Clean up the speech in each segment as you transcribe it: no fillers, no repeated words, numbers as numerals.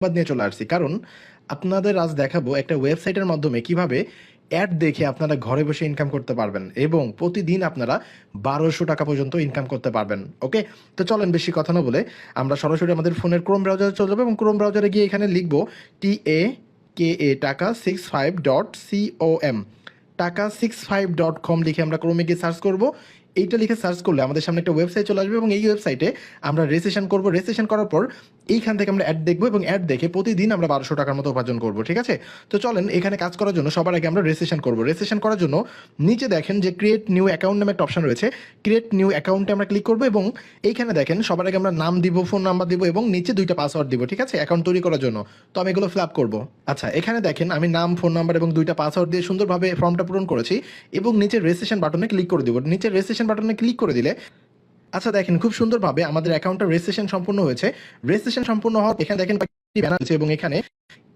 বাদ নিয়ে চলে আসছি, কারণ আপনাদের আজ দেখাবো একটা ওয়েবসাইটের মাধ্যমে কিভাবে অ্যাড দেখে আপনারা ঘরে বসে ইনকাম করতে পারবেন এবং প্রতিদিন আপনারা 1200 টাকা পর্যন্ত ইনকাম করতে পারবেন। ওকে, তো চলেন বেশি কথা না বলে আমরা সরাসরি আমাদের ফোনের ক্রোম ব্রাউজারে চলে যাবো এবং ক্রোম ব্রাউজারে গিয়ে এখানে লিখবো TAKA65.com, টাকা65.com লিখে আমরা ক্রোমে গিয়ে সার্চ করবো। এইটা লিখে সার্চ করলে আমাদের সামনে একটা ওয়েবসাইট চলে আসবে এবং এই ওয়েবসাইটে আমরা রেজিস্ট্রেশন করব। রেজিস্ট্রেশন করার পর এইখান থেকে আমরা অ্যাড দেখবো এবং অ্যাড দেখে প্রতিদিন আমরা 1200 টাকার মতো উপার্জন করবো। ঠিক আছে, তো চলেন এখানে কাজ করার জন্য সবার আগে আমরা রেজিস্ট্রেশন করবো। রেজিস্ট্রেশন করার জন্য নিচে দেখেন যে ক্রিয়েট নিউ অ্যাকাউন্ট নামে একটা অপশন রয়েছে। ক্রিয়েট নিউ অ্যাকাউন্টে আমরা ক্লিক করবো এবং এইখানে দেখেন সবার আগে আমরা নাম দিব, ফোন নাম্বার দিব এবং নিচে 2টা পাসওয়ার্ড দিব। ঠিক আছে, অ্যাকাউন্ট তৈরি করার জন্য। তো আমি এগুলো ফিল আপ করবো। আচ্ছা, এখানে দেখেন আমি নাম, ফোন নাম্বার এবং 2টা পাসওয়ার্ড দিয়ে সুন্দরভাবে ফর্মটা পূরণ করেছি এবং নিচে রেজিস্ট্রেশন বাটনে ক্লিক করে দিব। নিচে রেজিস্ট্রেশন বাটনে ক্লিক করে দিলে আচ্ছা দেখেন খুব সুন্দরভাবে আমাদের অ্যাকাউন্টটা রেজিস্ট্রেশন সম্পূর্ণ হয়েছে। রেজিস্ট্রেশন সম্পূর্ণ হওয়ার এখানে দেখেন ব্যানার আছে এবং এখানে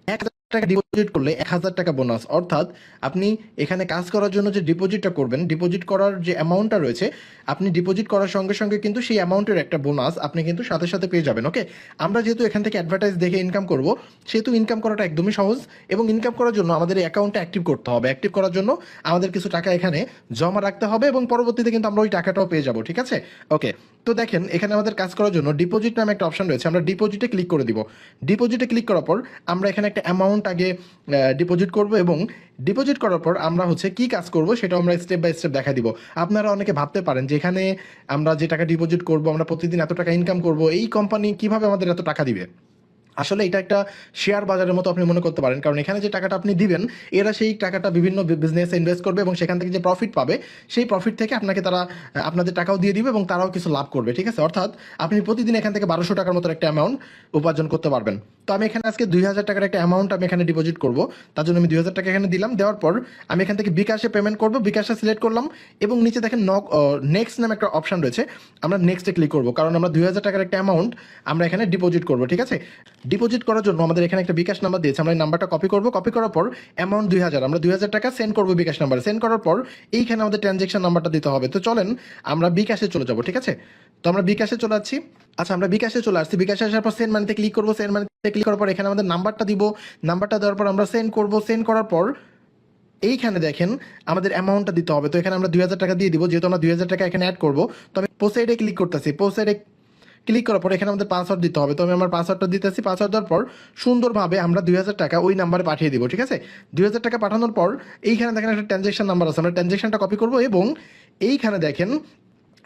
1000 টাকা ডিপোজিট করলে 1000 টাকা বোনাস। অর্থাৎ আপনি এখানে কাজ করার জন্য যে ডিপোজিটটা করবেন, ডিপোজিট করার যে অ্যামাউন্টটা রয়েছে, আপনি ডিপোজিট করার সঙ্গে সঙ্গে কিন্তু সেই অ্যামাউন্টের একটা বোনাস আপনি কিন্তু সাথে সাথে পেয়ে যাবেন। ওকে, আমরা যেহেতু এখান থেকে অ্যাডভার্টাইজ দেখে ইনকাম করব, সেহেতু ইনকাম করাটা একদমই সহজ এবং ইনকাম করার জন্য আমাদের এই অ্যাকাউন্টটা অ্যাক্টিভ করতে হবে। অ্যাক্টিভ করার জন্য আমাদের কিছু টাকা এখানে জমা রাখতে হবে এবং পরবর্তীতে কিন্তু আমরা ওই টাকাটাও পেয়ে যাব। ঠিক আছে, ওকে, তো দেখেন এখানে আমাদের কাজ করার জন্য ডিপোজিট নামে একটা অপশন রয়েছে। আমরা ডিপোজিটে ক্লিক করে দিব। ডিপোজিটে ক্লিক করার পর আমরা এখানে একটা অ্যামাউন্ট আগে ডিপোজিট করব এবং ডিপোজিট করার পর আমরা হচ্ছে কি কাজ করব সেটাও আমরা স্টেপ বাই স্টেপ দেখা দিব। আপনারা অনেকে ভাবতে পারেন যে এখানে আমরা যে টাকা ডিপোজিট করব, আমরা প্রতিদিন এত টাকা ইনকাম করব, এই কোম্পানি কিভাবে আমাদের এত টাকা দিবে। আসলে এটা একটা শেয়ার বাজারের মতো আপনি মনে করতে পারেন, কারণ এখানে যে টাকাটা আপনি দিবেন এরা সেই টাকাটা বিভিন্ন বিজনেসে ইনভেস্ট করবে এবং সেখান থেকে যে প্রফিট পাবে সেই প্রফিট থেকে আপনাকে তারা আপনাদের টাকাও দিয়ে দিবে এবং তারাও কিছু লাভ করবে। ঠিক আছে, অর্থাৎ আপনি প্রতিদিন এখান থেকে 1200 টাকার মতো একটা অ্যামাউন্ট উপার্জন করতে পারবেন। তো আমি এখানে আজকে 2000 টাকার একটা অ্যামাউন্ট আমি এখানে ডিপোজিট করব। তার জন্য আমি 2000 টাকা এখানে দিলাম। দেওয়ার পর আমি এখান থেকে বিকাশে পেমেন্ট করব। বিকাশটা সিলেক্ট করলাম এবং নিচে দেখেন নেক্সট নামে একটা অপশন রয়েছে। আমরা নেক্সটে ক্লিক করব, কারণ আমরা 2000 টাকার একটা অ্যামাউন্ট আমরা এখানে ডিপোজিট করব। ঠিক আছে, ডিপোজিট করার জন্য আমাদের এখানে একটা বিকাশ নাম্বার দিয়েছে। আমরা এই নাম্বারটা কপি করব। কপি করার পর অ্যামাউন্ট 2000, আমরা 2000 টাকা সেন্ড করব বিকাশ নাম্বার। সেন্ড করার পর এইখানে আমাদের ট্রানজ্যাকশন নাম্বারটা দিতে হবে। তো চলেন আমরা বিকাশে চলে যাব। ঠিক আছে, তো আমরা বিকাশে চলে যাচ্ছি। আচ্ছা, আমরা বিকাশে চলে আসছি। বিকাশে আসার পর সেন্ড মানিতে ক্লিক করবো। সেন্ড মানিতে ক্লিক করার পর এখানে আমাদের নাম্বারটা দিব। নাম্বারটা দেওয়ার পর আমরা সেন্ড করব। সেন্ড করার পর এইখানে দেখেন আমাদের অ্যামাউন্টটা দিতে হবে। তো এখানে আমরা 2000 টাকা দিয়ে দিব, যেহেতু আমরা 2000 টাকা এখানে অ্যাড করবো। তো আমি পোস্টসাইডে ক্লিক করতেছি। পোস্টসাইডে ক্লিক করার পর এখানে আমাদের পাসওয়ার্ড দিতে হবে। তো আমি আমার পাসওয়ার্ডটা দিতেছি। পাসওয়ার্ড দেওয়ার পর সুন্দরভাবে আমরা 2000 টাকা ওই নাম্বারে পাঠিয়ে দিব। ঠিক আছে, 2000 টাকা পাঠানোর পর এইখানে দেখেন একটা ট্রানজ্যাকশন নাম্বার আছে। আমরা ট্রানজ্যাকশনটা কপি করব এবং এইখানে দেখেন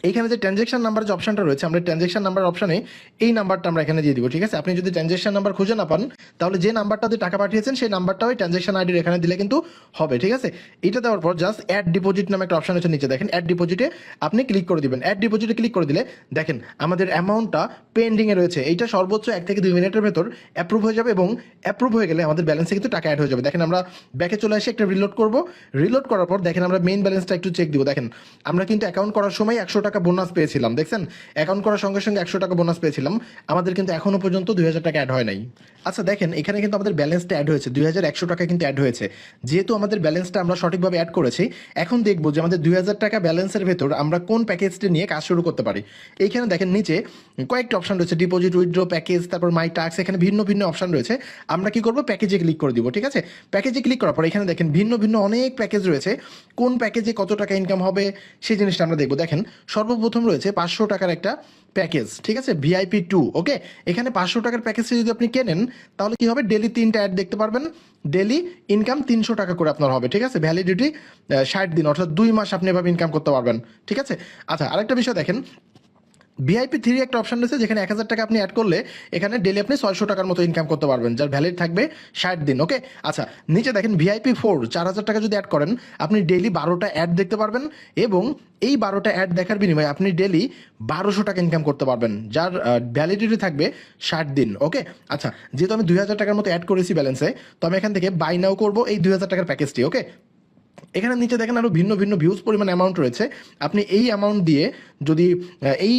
এইখানে যে ট্রানজ্যাকশন নাম্বার যে অপশনটা রয়েছে, আমরা ট্রানজ্যাকশন নাম্বার অপশনে এই নাম্বারটা আমরা এখানে দিয়ে দিব। ঠিক আছে, আপনি যদি ট্রানজ্যাকশন নাম্বার খুঁজে না পান তাহলে যে নাম্বারটাতে টাকা পাঠিয়েছেন সেই নাম্বারটাও ট্রানজ্যাকশন আইডির এখানে দিলে কিন্তু হবে। ঠিক আছে, এটা দেওয়ার পর জাস্ট অ্যাড ডিপোজিট নামে একটা অপশন আছে নিচে দেখেন, অ্যাড ডিপোজিটে আপনি ক্লিক করে দিবেন। অ্যাড ডিপোজিটে ক্লিক করে দিলে দেখেন আমাদের অ্যামাউন্টটা পেন্ডিংয়ে রয়েছে। এইটা সর্বোচ্চ 1 থেকে 2 মিনিটের ভেতর অ্যাপ্রুভ হয়ে যাবে এবং অ্যাপ্রুভ হয়ে গেলে আমাদের ব্যালেন্সে কিন্তু টাকা অ্যাড হয়ে যাবে। দেখেন আমরা ব্যাকে চলে আসি, একটা রিলোড করব। রিলোড করার পর দেখেন আমরা মেইন ব্যালেন্সটা একটু চেক দিব। দেখেন আমরা কিন্তু অ্যাকাউন্ট করার সময় 100 টাকা বোনাস পেয়েছিলাম। দেখছেন, অ্যাকাউন্ট করার সঙ্গে সঙ্গে 100 টাকা বোনাস পেয়েছিলাম। আমাদের কিন্তু এখনো পর্যন্ত 2000 টাকা অ্যাড হয় নাই। আচ্ছা দেখেন এখানে কিন্তু আমাদের ব্যালেন্সটা অ্যাড হয়েছে, 2100 টাকা কিন্তু অ্যাড হয়েছে। যেহেতু আমাদের ব্যালেন্সটা আমরা সঠিকভাবে অ্যাড করেছি, এখন দেখবো যে আমাদের 2000 টাকা ব্যালেন্সের ভেতর আমরা কোন প্যাকেজটি নিয়ে কাজ শুরু করতে পারি। এইখানে দেখেন নিচে কয়েকটা অপশন রয়েছে, ডিপোজিট, উইথড্র, প্যাকেজ, তারপর মাই টাস্ক, এখানে ভিন্ন ভিন্ন অপশন রয়েছে। আমরা কি করবো, প্যাকেজে ক্লিক করে দিব। ঠিক আছে, প্যাকেজে ক্লিক করার পর এখানে দেখেন ভিন্ন ভিন্ন অনেক প্যাকেজ রয়েছে। কোন প্যাকেজে কত টাকা ইনকাম হবে সেই জিনিসটা আমরা দেখবো। দেখেন সর্বপ্রথম রয়েছে 500 টাকার একটা প্যাকেজ। ঠিক আছে, VIP 2। ওকে, এখানে 500 টাকার প্যাকেজটা যদি আপনি কেনেন তাহলে কি হবে, ডেলি 3টা অ্যাড দেখতে পারবেন। ডেলি ইনকাম 300 টাকা করে আপনার হবে। ঠিক আছে, ভ্যালিডিটি 60 দিন, অর্থাৎ 2 মাস আপনি এভাবে ইনকাম করতে পারবেন। ঠিক আছে, আচ্ছা আরেকটা বিষয় দেখেন, VIP 3 একটা অপশন রয়েছে যেখানে 1000 টাকা আপনি অ্যাড করলে এখানে ডেলি আপনি 600 টাকার মতো ইনকাম করতে পারবেন, যার ভ্যালিড থাকবে 60 দিন। ওকে, আচ্ছা নিচে দেখেন VIP 4 4000 টাকা যদি অ্যাড করেন আপনি ডেলি 12টা অ্যাড দেখতে পারবেন এবং এই 12টা অ্যাড দেখার বিনিময়ে আপনি ডেলি 1200 টাকা ইনকাম করতে পারবেন, যার ভ্যালিডিটি থাকবে 60 দিন। ওকে, আচ্ছা যেহেতু আমি 2000 টাকার মতো অ্যাড করেছি ব্যালেন্সে, তো আমি এখান থেকে বাই নাও করবো এই 2000 টাকার প্যাকেজটি। ওকে, এখানে নিচে দেখেন আরও ভিন্ন ভিন্ন ভিউজ পরিমাণ অ্যামাউন্ট রয়েছে। আপনি এই অ্যামাউন্ট দিয়ে যদি এই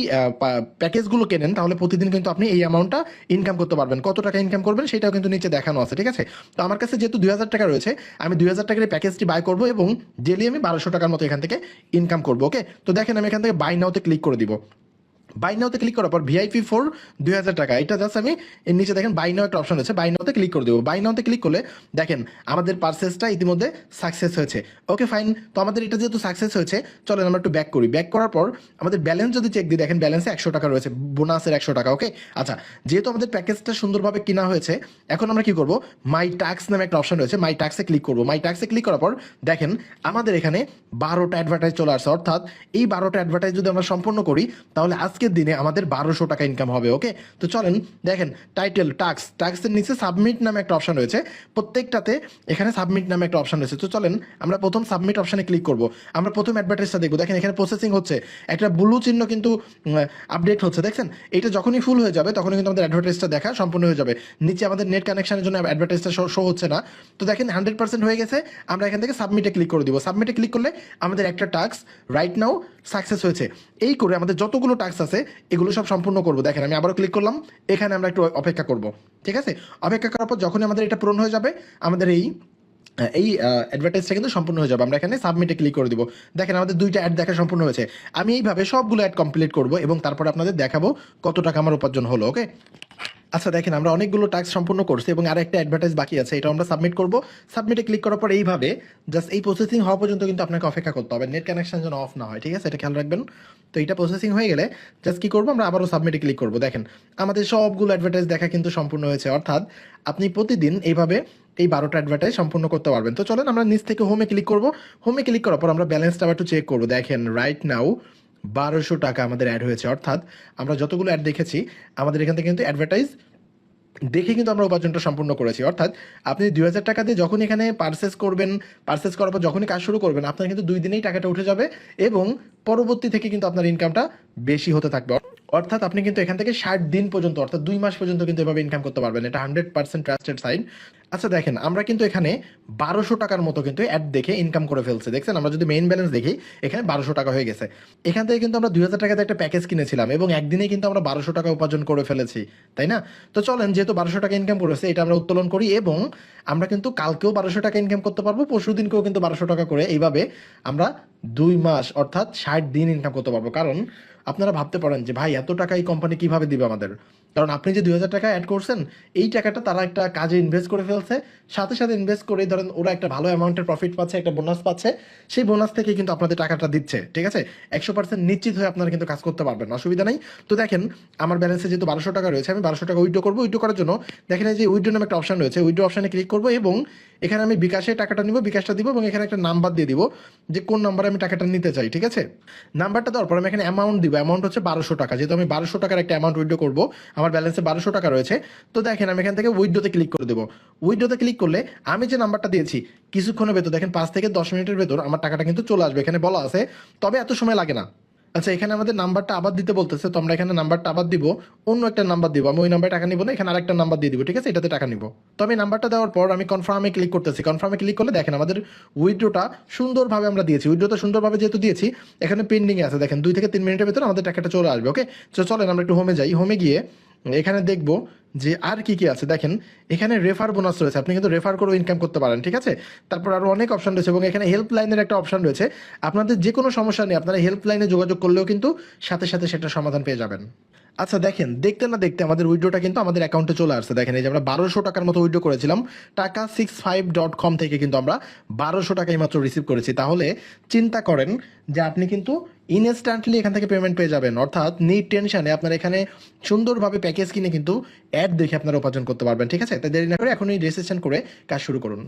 প্যাকেজগুলো কেনেন তাহলে প্রতিদিন কিন্তু আপনি এই অ্যামাউন্টটা ইনকাম করতে পারবেন। কত টাকা ইনকাম করবেন সেটাও কিন্তু নিচে দেখানো আছে। ঠিক আছে, তো আমার কাছে যেহেতু 2000 টাকা রয়েছে আমি 2000 টাকার এই প্যাকেজটি বাই করবো এবং ডেলি আমি 1200 টাকার মতো এখান থেকে ইনকাম করবো। ওকে, তো দেখেন আমি এখান থেকে বাই নাওতে ক্লিক করে দিব। বাই নাওতে ক্লিক করার পর ভিআইপি ফোর 2000 টাকা, এটা জাস্ট আমি এর নিচে দেখেন বাই নাও একটা অপশন আছে, বাই নাওতে ক্লিক করে দেবো। বাই নাওতে ক্লিক করলে দেখেন আমাদের পারচেসটা ইতিমধ্যে সাকসেস হয়েছে। ওকে ফাইন, তো আমাদের এটা যেহেতু সাকসেস হয়েছে, চলেন আমরা একটু ব্যাক করি। ব্যাক করার পর আমাদের ব্যালেন্স যদি চেক দিই, দেখেন ব্যালেন্সে 100 টাকা রয়েছে, বোনাসের 100 টাকা। ওকে আচ্ছা, যেহেতু আমাদের প্যাকেজটা সুন্দরভাবে কিনা হয়েছে, এখন আমরা কি করব, মাই টাস্ক নামে একটা অপশন রয়েছে, মাই টাস্কে ক্লিক করবো। মাই টাস্কে ক্লিক করার পর দেখেন আমাদের এখানে 12টা অ্যাডভার্টাইজ চলে আসছে, অর্থাৎ এই 12টা অ্যাডভার্টাইজ যদি আমরা সম্পূর্ণ করি তাহলে আজকের দিনে আমাদের 1200 টাকা ইনকাম হবে। ওকে, তো চলেন দেখেন টাইটেল টাস্কের নিচে সাবমিট নামে একটা অপশন রয়েছে, প্রত্যেকটাতে এখানে সাবমিট নামে একটা অপশন রয়েছে। তো চলেন আমরা প্রথম সাবমিট অপশনে ক্লিক করব। আমরা প্রথম অ্যাডভার্টাইজটা দেখবো, দেখেন এখানে প্রসেসিং হচ্ছে, একটা ব্লু চিহ্ন কিন্তু আপডেট হচ্ছে, দেখছেন এটা যখনই ফুল হয়ে যাবে তখনই কিন্তু আমাদের অ্যাডভার্টাইজটা দেখা সম্পূর্ণ হয়ে যাবে। নিচে আমাদের নেট কানেকশনের জন্য অ্যাডভার্টাইজটা শো হচ্ছে না। তো দেখেন 100% হয়ে গেছে, আমরা এখান থেকে সাবমিটে ক্লিক করে দিব। সাবমিটে ক্লিক করলে আমাদের একটা টাস্ক রাইট নাও সাকসেস হয়েছে। এই করে আমাদের যতগুলো টাস্ক আছে এগুলো সব সম্পূর্ণ করবো। দেখেন আমি আবারও ক্লিক করলাম, এখানে আমরা একটু অপেক্ষা করব, ঠিক আছে? অপেক্ষা করার পর যখনই আমাদের এটা পূরণ হয়ে যাবে, আমাদের এই অ্যাডভার্টাইজটা কিন্তু সম্পূর্ণ হয়ে যাবে। আমরা এখানে সাবমিটে ক্লিক করে দিব। দেখেন আমাদের 2টা অ্যাড দেখা সম্পূর্ণ হয়েছে। আমি এইভাবে সবগুলো অ্যাড কমপ্লিট করব এবং তারপরে আপনাদের দেখাবো কত টাকা আমার উপার্জন হলো। ওকে আচ্ছা, দেখেন আমরা অনেকগুলো টাস্ক সম্পূর্ণ করছি এবং আর একটা অ্যাডভার্টাইজ বাকি আছে, এটা আমরা সাবমিট করব। সাবমিটে ক্লিক করার পর এইভাবে জাস্ট এই প্রসেসিং হওয়া পর্যন্ত কিন্তু আপনাকে অপেক্ষা করতে হবে, নেট কানেকশন যেন অফ না হয়, ঠিক আছে? এটা খেয়াল রাখবেন। তো এটা প্রসেসিং হয়ে গেলে জাস্ট কী করবো, আমরা আবারও সাবমিটে ক্লিক করবো। দেখেন আমাদের সবগুলো অ্যাডভার্টাইজ দেখা কিন্তু সম্পূর্ণ হয়েছে, অর্থাৎ আপনি প্রতিদিন এইভাবে এই 12টা অ্যাডভার্টাইজ সম্পূর্ণ করতে পারবেন। তো চলেন আমরা নিচ থেকে হোমে ক্লিক করব। হোমে ক্লিক করার পর আমরা ব্যালেন্সটা আবার একটু চেক করবো। দেখেন রাইট নাও 1200 টাকা আমাদের অ্যাড হয়েছে, অর্থাৎ আমরা যতগুলো অ্যাড দেখেছি আমাদের এখান থেকে কিন্তু অ্যাডভার্টাইজ দেখে কিন্তু আমরা উপার্জনটা সম্পূর্ণ করেছি। অর্থাৎ আপনি 2000 টাকা দিয়ে যখন এখানে পারচেস করবেন, পারচেস করার পর যখনই কাজ শুরু করবেন, আপনার কিন্তু 2 দিনেই টাকাটা উঠে যাবে এবং পরবর্তী থেকে কিন্তু আপনার ইনকামটা বেশি হতে থাকবে। অর্থাৎ আপনি কিন্তু এখান থেকে 60 দিন পর্যন্ত, অর্থাৎ 2 মাস পর্যন্ত কিন্তু এভাবে ইনকাম করতে পারবেন। এটা 100% ট্রাস্টেড সাইট। আচ্ছা দেখেন আমরা কিন্তু এখানে 1200 টাকার মতো কিন্তু অ্যাড দেখে ইনকাম করে ফেলছে, দেখছেন? আমরা যদি মেইন ব্যালেন্স দেখি এখানে 1200 টাকা হয়ে গেছে। এখান থেকে কিন্তু আমরা 2000 টাকাতে একটা প্যাকেজ কিনেছিলাম এবং একদিনে কিন্তু আমরা 1200 টাকা উপার্জন করে ফেলেছি, তাই না? তো চলেন যেহেতু 1200 টাকা ইনকাম করেছে এটা আমরা উত্তোলন করি এবং আমরা কিন্তু কালকেও 1200 টাকা ইনকাম করতে পারবো, পরশু দিনকেও কিন্তু 1200 টাকা করে এইভাবে আমরা 2 মাস অর্থাৎ 60 দিন ইনকাম করতে পারবো। কারণ আপনারা ভাবতে পারেন যে ভাই এত টাকা এই কোম্পানি কিভাবে দিবে আমাদের, কারণ আপনি যে 2000 টাকা অ্যাড করছেন এই টাকাটা তারা একটা কাজে ইনভেস্ট করে ফেলছে, সাথে সাথে ইনভেস্ট করে ধরেন ওরা একটা ভালো অ্যামাউন্টের প্রফিট পাচ্ছে, একটা বোনাস পাচ্ছে, সেই বোনাস থেকে কিন্তু আপনাদের টাকাটা দিচ্ছে, ঠিক আছে? 100% নিশ্চিত হয়ে আপনারা কিন্তু কাজ করতে পারবেন, অসুবিধা নেই। তো দেখেন আমার ব্যালেন্সে যেহেতু 1200 টাকা রয়েছে, আমি 1200 টাকা উইথড্র করবো। উইথড্র করার জন্য দেখেন এই যে উইথড্র নামে একটা অপশন রয়েছে, উইথড্র অপশনে ক্লিক করবো এবং এখানে আমি বিকাশে টাকাটা নিব, বিকাশটা দিব এবং এখানে একটা নাম্বার দিয়ে দিব যে কোন নাম্বারে আমি টাকাটা নিতে চাই, ঠিক আছে? নাম্বারটা দেওয়ার পর আমি এখানে অ্যামাউন্ট দিব, অ্যামাউন্ট হচ্ছে 1200 টাকা। যেহেতু আমি 1200 টাকার একটা অ্যামাউন্ট উইথড্র করবো, আমার ব্যালেন্সে 1200 টাকা রয়েছে। তো দেখেন আমি এখান থেকে উইথড্রোতে ক্লিক করে দেবো। উইথড্রোতে ক্লিক করলে আমি যে নাম্বারটা দিয়েছি কিছুক্ষণের ভেতর দেখেন 5 থেকে 10 মিনিটের ভেতর আমার টাকাটা কিন্তু চলে আসবে, এখানে বলা আছে, তবে এত সময় লাগে না। আচ্ছা এখানে আমাদের নাম্বারটা আবার দিতে বলতেছে, তো আমরা এখানে নাম্বারটা আবার দিব, অন্য একটা নাম্বার দিব, আমি ওই নাম্বারে টাকা নিব না, এখানে আরেকটা নাম্বার দিয়ে দিব, ঠিক আছে? এটাতে টাকা নিব। তো আমি নাম্বারটা দেওয়ার পর আমি কনফার্মে ক্লিক করতেছি। কনফার্মে ক্লিক করলে দেখেন আমাদের উইথড্রোটা সুন্দরভাবে আমরা দিয়েছি। উইথড্রোটা সুন্দরভাবে যেহেতু দিয়েছি এখানে পেন্ডিংয়ে আছে, দেখেন 2 থেকে 3 মিনিটের ভেতর আমাদের টাকাটা চলে আসবে। ওকে, তো চলেন আমরা একটু হোমে যাই। হোমে গিয়ে এখানে দেখবো যে আর কি কি আছে। দেখেন এখানে রেফার বোনাস রয়েছে, আপনি কিন্তু রেফার করেও ইনকাম করতে পারেন, ঠিক আছে? তারপর আরও অনেক অপশন রয়েছে এবং এখানে হেল্পলাইনের একটা অপশন রয়েছে। আপনাদের যে কোনো সমস্যা নেই, আপনারা হেল্পলাইনে যোগাযোগ করলেও কিন্তু সাথে সাথে সেটার সমাধান পেয়ে যাবেন। আচ্ছা দেখেন দেখতে না দেখতে আমাদের উইড্রোটা কিন্তু আমাদের অ্যাকাউন্টে চলে আসছে। দেখেন এই যে আমরা 1200 টাকার মতো উইড্রো করেছিলাম Taka65.com থেকে, কিন্তু আমরা 1200 টাকাই মাত্র রিসিভ করেছি। তাহলে চিন্তা করেন যে আপনি কিন্তু ইনস্ট্যান্টলি এখান থেকে পেমেন্ট পেয়ে যাবেন, অর্থাৎ নিট টেনশনে আপনার এখানে সুন্দরভাবে প্যাকেজ কিনে কিন্তু অ্যাড দেখে আপনারা উপার্জন করতে পারবেন, ঠিক আছে? তাই দেরি না করে এখনই রেজিস্ট্রেশন করে কাজ শুরু করুন।